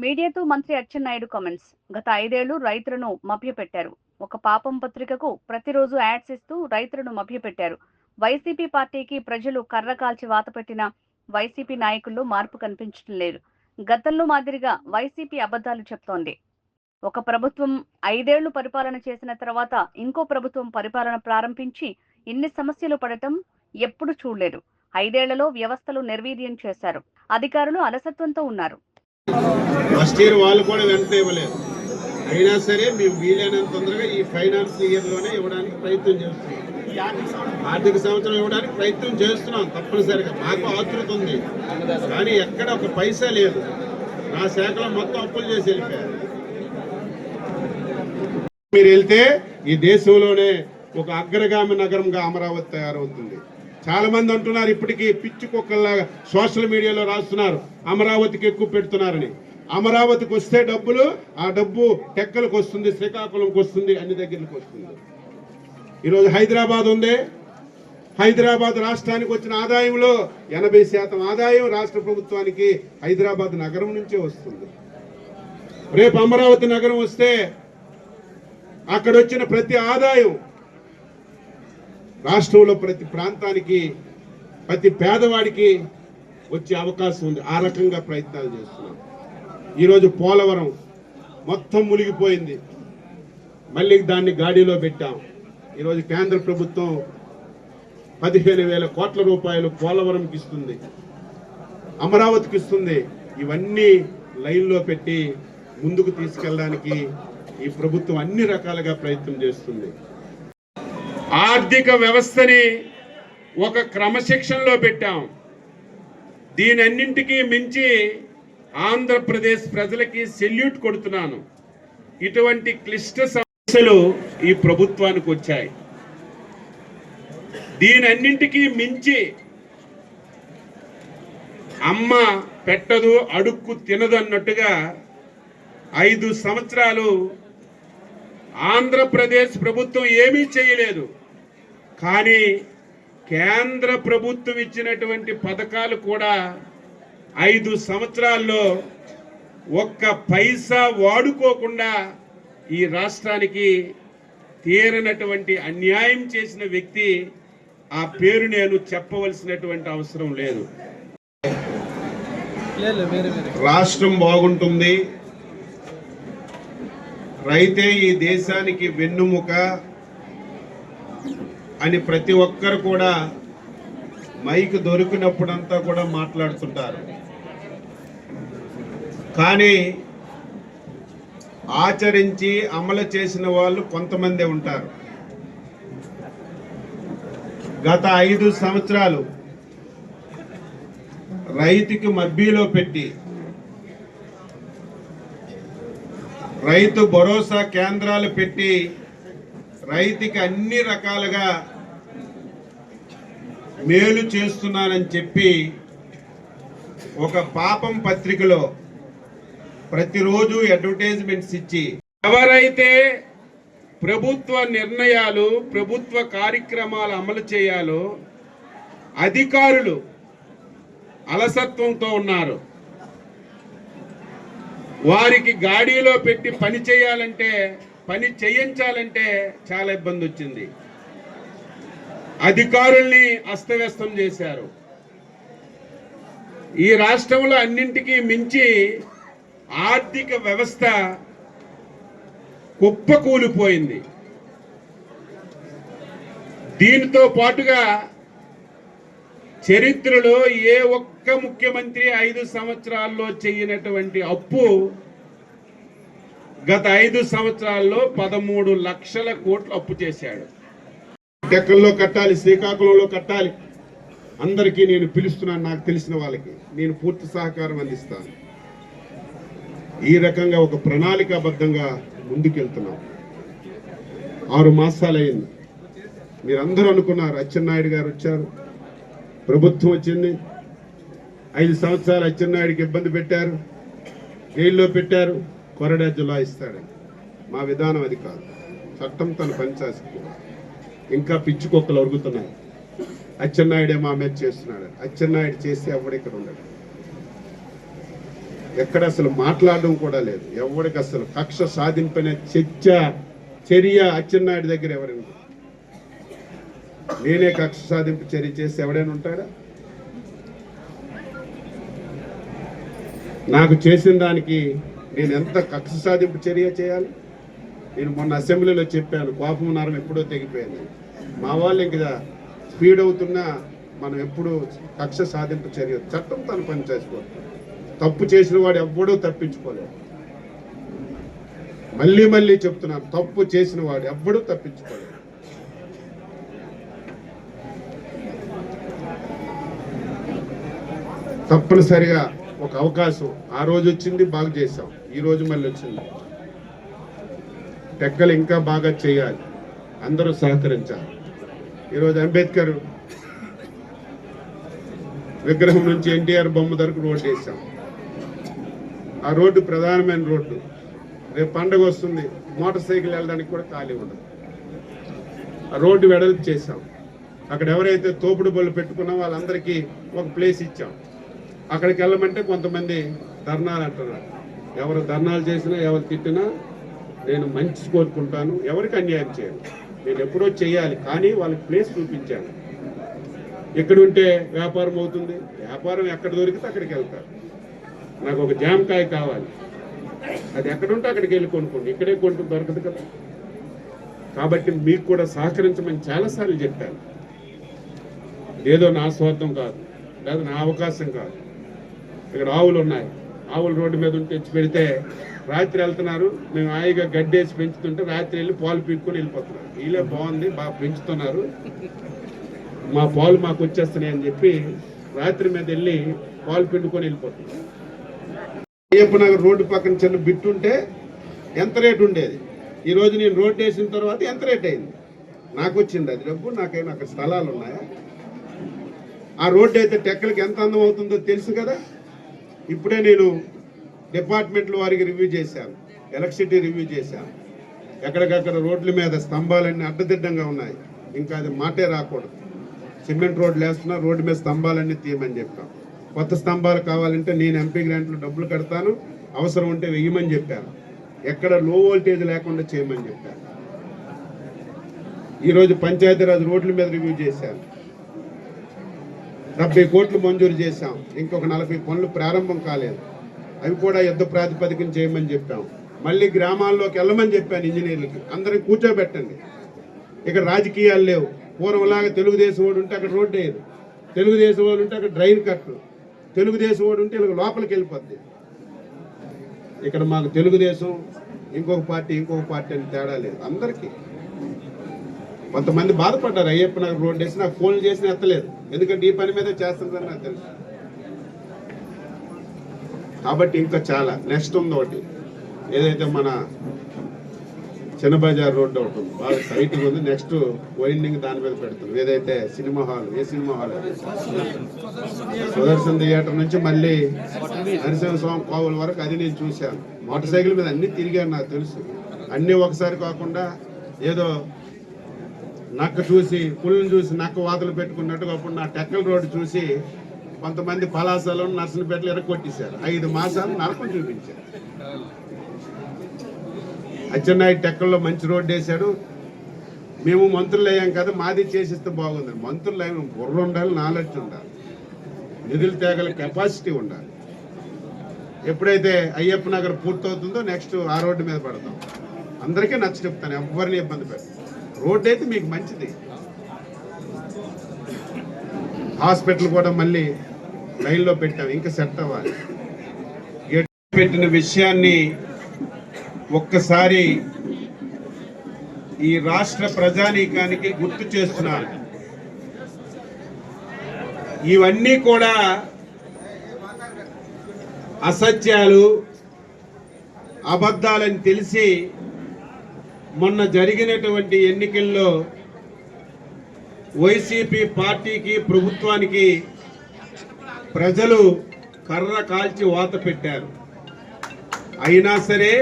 మీడియాతో మంత్రి అచ్చెన్నాయుడు కామెంట్స్. గత 5 ఏళ్లు రైతులను మభ్యపెట్టారు. ఒక పాపం పత్రికకు ప్రతిరోజు యాడ్స్ ఇస్తూ రైతులను మభ్యపెట్టారు. వైసీపీ పార్టీకి ప్రజలు కర్ర కాల్చి వాతపెట్టిన వైసీపీ నాయకుల్లో మార్పు కనిపించడం లేదు. గతంలో మాదిరిగా వైసీపీ అబద్ధాలు చెప్తోంది. ఒక ప్రభుత్వం 5 ఏళ్లు పరిపాలన చేసిన తర్వాత ఇంకో ప్రభుత్వం పరిపాలన ప్రారంభించి ఇన్ని సమస్యలు పడటం ఎప్పుడు చూడలేదు. 5 ఏళ్లలో వ్యవస్థలు నిర్వీర్యం చేశారు. అధికారులు అలసత్వంతో ఉన్నారు. ఫస్ట్ ఇయర్ వాళ్ళు కూడా వెంటనే ఇవ్వలేదు. అయినా సరే మేము వీలైనంత తొందరగా ఈ ఫైనాన్స్ ఇయర్లోనే ఇవ్వడానికి ప్రయత్నం చేస్తున్నాం. ఆర్థిక సంవత్సరం ఇవ్వడానికి ప్రయత్నం చేస్తున్నాం. తప్పనిసరిగా మాకు ఆతృత ఉంది, కానీ ఎక్కడ ఒక పైసా లేదు. నా శాఖలో మొత్తం అప్పులు చేసి వెళ్ళిపోయారు. మీరు వెళ్తే ఈ దేశంలోనే ఒక అగ్రగామి నగరంగా అమరావతి తయారవుతుంది. చాలా మంది అంటున్నారు, ఇప్పటికీ పిచ్చి కుక్కల్లాగా సోషల్ మీడియాలో రాస్తున్నారు అమరావతికి ఎక్కువ పెడుతున్నారని. అమరావతికి వస్తే డబ్బులు, ఆ డబ్బు టెక్కలకు వస్తుంది, శ్రీకాకుళంకి వస్తుంది, అన్ని దగ్గరికి వస్తుంది. ఈరోజు హైదరాబాద్ ఉంది. హైదరాబాద్ రాష్ట్రానికి వచ్చిన ఆదాయంలో 80% ఆదాయం రాష్ట్ర ప్రభుత్వానికి హైదరాబాద్ నగరం నుంచే వస్తుంది. రేపు అమరావతి నగరం వస్తే అక్కడ వచ్చిన ప్రతి ఆదాయం రాష్ట్రంలో ప్రతి ప్రాంతానికి, ప్రతి పేదవాడికి వచ్చే అవకాశం ఉంది. ఆ రకంగా ప్రయత్నాలు చేస్తున్నాం. ఈరోజు పోలవరం మొత్తం మునిగిపోయింది, మళ్ళీ దాన్ని గాడిలో పెట్టాం. ఈరోజు కేంద్ర ప్రభుత్వం 15,000 కోట్ల రూపాయలు పోలవరంకి ఇస్తుంది, అమరావతికి ఇస్తుంది. ఇవన్నీ లైన్లో పెట్టి ముందుకు తీసుకెళ్ళడానికి ఈ ప్రభుత్వం అన్ని రకాలుగా ప్రయత్నం చేస్తుంది. ఆర్థిక వ్యవస్థని ఒక క్రమశిక్షణలో పెట్టాం. దీనన్నింటికీ మించి ఆంధ్రప్రదేశ్ ప్రజలకి సెల్యూట్ కొడుతున్నాను. ఇటువంటి క్లిష్ట సమస్యలు ఈ ప్రభుత్వానికి వచ్చాయి. దీనన్నింటికీ మించి అమ్మ పెట్టదు అడుక్కు తినదు అన్నట్టుగా 5 సంవత్సరాలు ఆంధ్రప్రదేశ్ ప్రభుత్వం ఏమీ చేయలేదు. కానీ కేంద్ర ప్రభుత్వం ఇచ్చినటువంటి పథకాలు కూడా 5 సంవత్సరాల్లో ఒక్క పైసా వాడుకోకుండా ఈ రాష్ట్రానికి తీరనటువంటి అన్యాయం చేసిన వ్యక్తి. ఆ పేరు నేను చెప్పవలసినటువంటి అవసరం లేదు. రాష్ట్రం బాగుంటుంది, రైతే ఈ దేశానికి వెన్నుముక అని ప్రతి ఒక్కరు కూడా మైక్ దొరికినప్పుడంతా కూడా మాట్లాడుతుంటారు. కానీ ఆచరించి అమలు చేసిన వాళ్ళు కొంతమందే ఉంటారు. గత 5 సంవత్సరాలు రైతుకి మబ్బీలో పెట్టి రైతు భరోసా కేంద్రాలు పెట్టి రైతుకి అన్ని రకాలుగా మేలు చేస్తున్నానని చెప్పి ఒక పాపం పత్రికలో ప్రతిరోజు అడ్వర్టైజ్మెంట్స్ ఇచ్చి ఎవరైతే ప్రభుత్వ నిర్ణయాలు, ప్రభుత్వ కార్యక్రమాలు అమలు చేయాలో అధికారులు అలసత్వంతో ఉన్నారు. వారికి గాడిలో పెట్టి పని చేయాలంటే, పని చేయించాలంటే చాలా ఇబ్బంది వచ్చింది. అధికారుల్ని అస్తవ్యస్తం చేశారు. ఈ రాష్ట్రంలో అన్నింటికీ మించి ఆర్థిక వ్యవస్థ కుప్పకూలిపోయింది. దీనితో పాటుగా చరిత్రలో ఏ ఒక్క ముఖ్యమంత్రి 5 సంవత్సరాల్లో చేయనటువంటి అప్పు గత 5 సంవత్సరాల్లో 13 లక్షల కోట్లు అప్పు చేశాడు. టెక్కల్లో కట్టాలి, శ్రీకాకుళంలో కట్టాలి. అందరికీ నేను పిలుస్తున్నాను, నాకు తెలిసిన వాళ్ళకి నేను పూర్తి సహకారం అందిస్తాను. ఈ రకంగా ఒక ప్రణాళికాబద్ధంగా ముందుకెళ్తున్నాం. 6 మాసాలు అయింది. మీరందరూ అనుకున్నారు అచ్చెన్నాయుడు గారు వచ్చారు, ప్రభుత్వం వచ్చింది, 5 సంవత్సరాలు అచ్చెన్నాయుడికి ఇబ్బంది పెట్టారు, జైల్లో పెట్టారు, కొరడా జులా ఇస్తాడు. మా విధానం అది కాదు. చట్టం తన పని చేస్తుంది. ఇంకా పిచ్చి కుక్కలు అరుగుతున్నాయి. అచ్చెన్నాయుడే మా మీద చేస్తున్నాడు. అచ్చెన్నాయుడు చేస్తే ఎవడు ఇక్కడ ఉండడు. ఎక్కడ అసలు మాట్లాడడం కూడా లేదు. ఎవరికి అసలు కక్ష సాధింపనే చర్య అచ్చెన్నాయుడు దగ్గర ఎవరైనా నేనే కక్ష సాధింపు చర్య చేసి ఎవడైనా ఉంటాడా? నాకు చేసిన దానికి నేను ఎంత కక్ష సాధింపు చర్య చేయాలి? నేను మొన్న అసెంబ్లీలో చెప్పాను, కోపం నరం ఎప్పుడో తెగిపోయింది. మా వాళ్ళు ఇంకా స్పీడ్ అవుతున్నా మనం ఎప్పుడు కక్ష సాధింపు చర్య, చట్టం తను పని చేసుకోవాలి. తప్పు చేసిన వాడు ఎవ్వడూ తప్పించుకోలేడు. మళ్ళీ మళ్ళీ చెప్తున్నాను, తప్పు చేసిన వాడు ఎవ్వడూ తప్పించుకోలేడు. తప్పనిసరిగా ఒక అవకాశం ఆ రోజు వచ్చింది, బాగు చేశాం. ఈ రోజు మళ్ళీ వచ్చింది. టెక్కలు ఇంకా బాగా చేయాలి, అందరూ సహకరించాలి. ఈరోజు అంబేద్కర్ విగ్రహం నుంచి ఎన్టీఆర్ బొమ్మ వరకు రోడ్డు వేసాం. ఆ రోడ్డు ప్రధానమైన రోడ్డు. రేపు పండుగ వస్తుంది, మోటార్ సైకిల్ వెళ్ళడానికి కూడా ఖాళీ ఉండదు. ఆ రోడ్డు వెడల్పు చేశాం. అక్కడ ఎవరైతే తోపుడు బళ్ళు పెట్టుకున్నా వాళ్ళందరికీ ఒక ప్లేస్ ఇచ్చాం. అక్కడికి వెళ్ళమంటే కొంతమంది ధర్నాలు అంటున్నారు. ఎవరు ధర్నాలు చేసినా, ఎవరు తిట్టినా నేను మంచి కోరుకుంటాను, ఎవరికి అన్యాయం చేయను. నేను ఎప్పుడో చేయాలి, కానీ వాళ్ళకి ప్లేస్ చూపించాను. ఎక్కడుంటే వ్యాపారం అవుతుంది, వ్యాపారం ఎక్కడ దొరికితే అక్కడికి వెళ్తారు. నాకు ఒక జామకాయ కావాలి, అది ఎక్కడుంటే అక్కడికి వెళ్ళి కొనుక్కోండి, ఇక్కడే కొనుక్కు దొరకదు కదా. కాబట్టి మీకు కూడా సహకరించమని చాలాసార్లు చెప్పాను. ఏదో నా స్వార్థం కాదు, లేదా నా అవకాశం కాదు. ఇక్కడ ఆవులు ఉన్నాయి, ఆవులు రోడ్డు మీద ఉంటే తెచ్చి పెడితే రాత్రి వెళ్తున్నారు, మేము హాయిగా గడ్డేసి పెంచుతుంటే రాత్రి వెళ్ళి పాలు పీక్కుని వెళ్ళిపోతున్నారు. వీళ్ళే బాగుంది, బాగా పెంచుతున్నారు, మా పాలు మాకు వచ్చేస్తున్నాయి అని చెప్పి రాత్రి మీద వెళ్ళి పాలు పిండుకొని వెళ్ళిపోతున్నారు. అయ్యప్పనగర్ రోడ్డు పక్కన చిన్న బిట్టు ఉంటే ఎంత రేటు ఉండేది, ఈరోజు నేను రోడ్డు వేసిన తర్వాత ఎంత రేట్ అయింది? నాకు వచ్చింది అది డబ్బు. నాకైనా అక్కడ స్థలాలు ఉన్నాయా? ఆ రోడ్డు అయితే టెక్కలకి ఎంత అందం అవుతుందో తెలుసు కదా. ఇప్పుడే నేను డిపార్ట్మెంట్ల వారికి రివ్యూ చేశాను, ఎలక్ట్రిసిటీ రివ్యూ చేశాను. ఎక్కడికక్కడ రోడ్ల మీద స్తంభాలన్నీ అడ్డదిడ్డంగా ఉన్నాయి, ఇంకా అది మాటే రాకూడదు. సిమెంట్ రోడ్లు వేస్తున్నా, రోడ్డు మీద స్తంభాలన్నీ తీయమని చెప్పాను. కొత్త స్తంభాలు కావాలంటే నేను ఎంపీ గ్రాంట్లో డబ్బులు కడతాను, అవసరం ఉంటే వెయ్యమని చెప్పాను. ఎక్కడ లో వోల్టేజ్ లేకుండా చేయమని చెప్పాను. ఈరోజు పంచాయతీరాజ్ రోడ్ల మీద రివ్యూ చేశాను. 70 కోట్లు మంజూరు చేశాం, ఇంకొక 40 పనులు ప్రారంభం కాలేదు, అవి కూడా యుద్ధ ప్రాతిపదికన చేయమని చెప్పాం. మళ్ళీ గ్రామాల్లోకి వెళ్ళమని చెప్పాను ఇంజనీర్లకి, అందరికి కూర్చోబెట్టండి. ఇక్కడ రాజకీయాలు లేవు. పూర్వంలాగా తెలుగుదేశం వాడు ఉంటే అక్కడ రోడ్డు వేయదు, తెలుగుదేశం వాడు ఉంటే అక్కడ డ్రైన్ కట్టు, తెలుగుదేశం వాడు ఉంటే ఇలా లోపలికి వెళ్ళిపోద్ది. ఇక్కడ మాకు తెలుగుదేశం ఇంకొక పార్టీ అని తేడా లేదు. అందరికీ కొంతమంది బాధపడ్డారు. అయ్యప్పనగర్ రోడ్డు వేసి నాకు ఫోన్లు చేసినా ఎత్తలేదు, ఎందుకంటే ఈ పని మీద చేస్తుందని నాకు తెలుసు. కాబట్టి ఇంకా చాలా నెక్స్ట్ ఉంది ఒకటి, ఏదైతే మన చిన్న బజార్ రోడ్డు ఒకటి ఉంది, బాగా సైట్గా ఉంది. నెక్స్ట్ వైండింగ్ దాని మీద పెడుతుంది. ఏదైతే సినిమా హాల్, ఏ సినిమా హాల్? సుదర్శన్ థియేటర్ నుంచి మళ్ళీ నరసింహస్వామి కోవుల వరకు అది నేను చూశాను. మోటార్ సైకిల్ మీద అన్ని తిరిగాను, నాకు తెలుసు. అన్నీ ఒకసారి కాకుండా ఏదో నక్క చూసి పుల్లని చూసి నక్క వాతలు పెట్టుకున్నట్టుగా అప్పుడు నా టెక్కల రోడ్డు చూసి కొంతమంది పలాసలో నర్సనపేటలు ఎరగొట్టేశారు. 5 మాసాలు నరకం చూపించారు. అచ్చెన్నాయుడు టెక్కల్లో మంచి రోడ్డు వేశాడు. మేము మంత్రులు అయ్యాం కదా, మాది చేసిస్తే బాగుంది. మంత్రులు అయ్యాం, బుర్ర ఉండాలి, నాలెడ్జ్ ఉండాలి, నిధులు తేగల కెపాసిటీ ఉండాలి. ఎప్పుడైతే అయ్యప్పనగర్ పూర్తవుతుందో నెక్స్ట్ ఆ రోడ్డు మీద పడతాం. అందరికీ నచ్చ చెప్తాను, ఎవరిని ఇబ్బంది పెట్టాను. రోడ్డు అయితే మీకు మంచిది. హాస్పిటల్ కూడా మళ్ళీ లైన్లో పెట్టాం, ఇంకా సెట్ అవ్వాలి. గేట్ పెట్టిన విషయాన్ని ఒక్కసారి ఈ రాష్ట్ర ప్రజానీకానికి గుర్తు చేస్తున్నాను. ఇవన్నీ కూడా అసత్యాలు, అబద్ధాలని తెలిసి మొన్న జరిగినటువంటి ఎన్నికల్లో వైసీపీ పార్టీకి, ప్రభుత్వానికి ప్రజలు కర్ర కాల్చి వాత పెట్టారు. అయినా సరే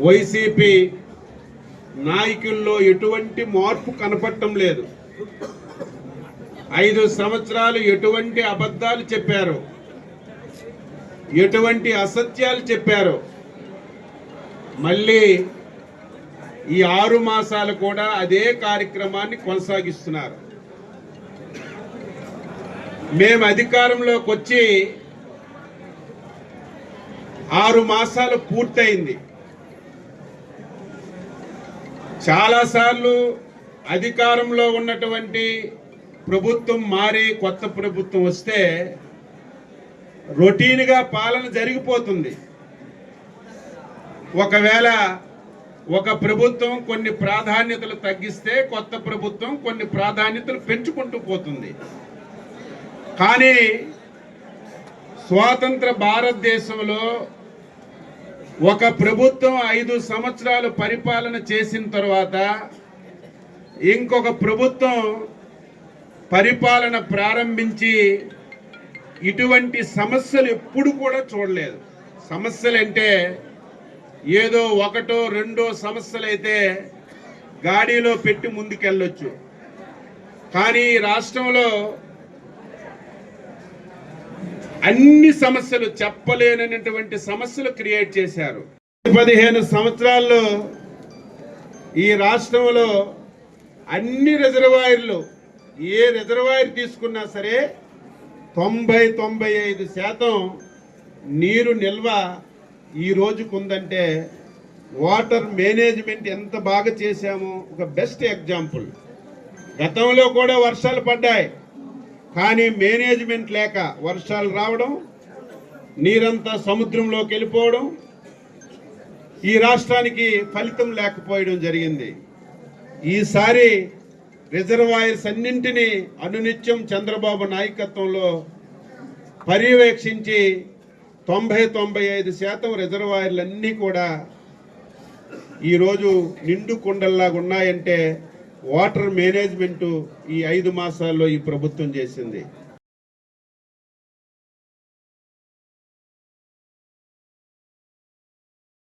వైసీపీ నాయకుల్లో ఎటువంటి మార్పు కనపడటం లేదు. 5 సంవత్సరాలు ఎటువంటి అబద్ధాలు చెప్పారు, ఎటువంటి అసత్యాలు చెప్పారో మళ్ళీ ఈ 6 మాసాలు కూడా అదే కార్యక్రమాన్ని కొనసాగిస్తున్నారు. మేము అధికారంలోకి వచ్చి 6 మాసాలు పూర్తయింది. చాలాసార్లు అధికారంలో ఉన్నటువంటి ప్రభుత్వం మారి కొత్త ప్రభుత్వం వస్తే రొటీన్గా పాలన జరిగిపోతుంది. ఒకవేళ ఒక ప్రభుత్వం కొన్ని ప్రాధాన్యతలు తగ్గిస్తే కొత్త ప్రభుత్వం కొన్ని ప్రాధాన్యతలు పెంచుకుంటూ పోతుంది. కానీ స్వాతంత్ర భారతదేశంలో ఒక ప్రభుత్వం 5 సంవత్సరాలు పరిపాలన చేసిన తర్వాత ఇంకొక ప్రభుత్వం పరిపాలన ప్రారంభించి ఇటువంటి సమస్యలు ఎప్పుడు కూడా చూడలేదు. సమస్యలు అంటే ఏదో 1, 2 సమస్యలు అయితే గాడిలో పెట్టి ముందుకెళ్ళొచ్చు. కానీ రాష్ట్రంలో అన్ని సమస్యలు, చెప్పలేనటువంటి సమస్యలు క్రియేట్ చేశారు. 15 సంవత్సరాల్లో ఈ రాష్ట్రంలో అన్ని రిజర్వాయర్లు, ఏ రిజర్వాయర్ తీసుకున్నా సరే 90-95% నీరు నిల్వ ఈ రోజుకు ఉందంటే వాటర్ మేనేజ్మెంట్ ఎంత బాగా చేశామో ఒక బెస్ట్ ఎగ్జాంపుల్. గతంలో కూడా వర్షాలు పడ్డాయి, కానీ మేనేజ్మెంట్ లేక వర్షాలు రావడం, నీరంతా సముద్రంలోకి వెళ్ళిపోవడం, ఈ రాష్ట్రానికి ఫలితం లేకపోవడం జరిగింది. ఈసారి రిజర్వాయర్స్ అన్నింటినీ అనునిత్యం చంద్రబాబు నాయకత్వంలో పర్యవేక్షించి 90-95% రిజర్వాయర్లన్నీ కూడా ఈరోజు నిండు కుండల్లాగా ఉన్నాయంటే వాటర్ మేనేజ్మెంటు ఈ 5 మాసాల్లో ఈ ప్రభుత్వం చేసింది.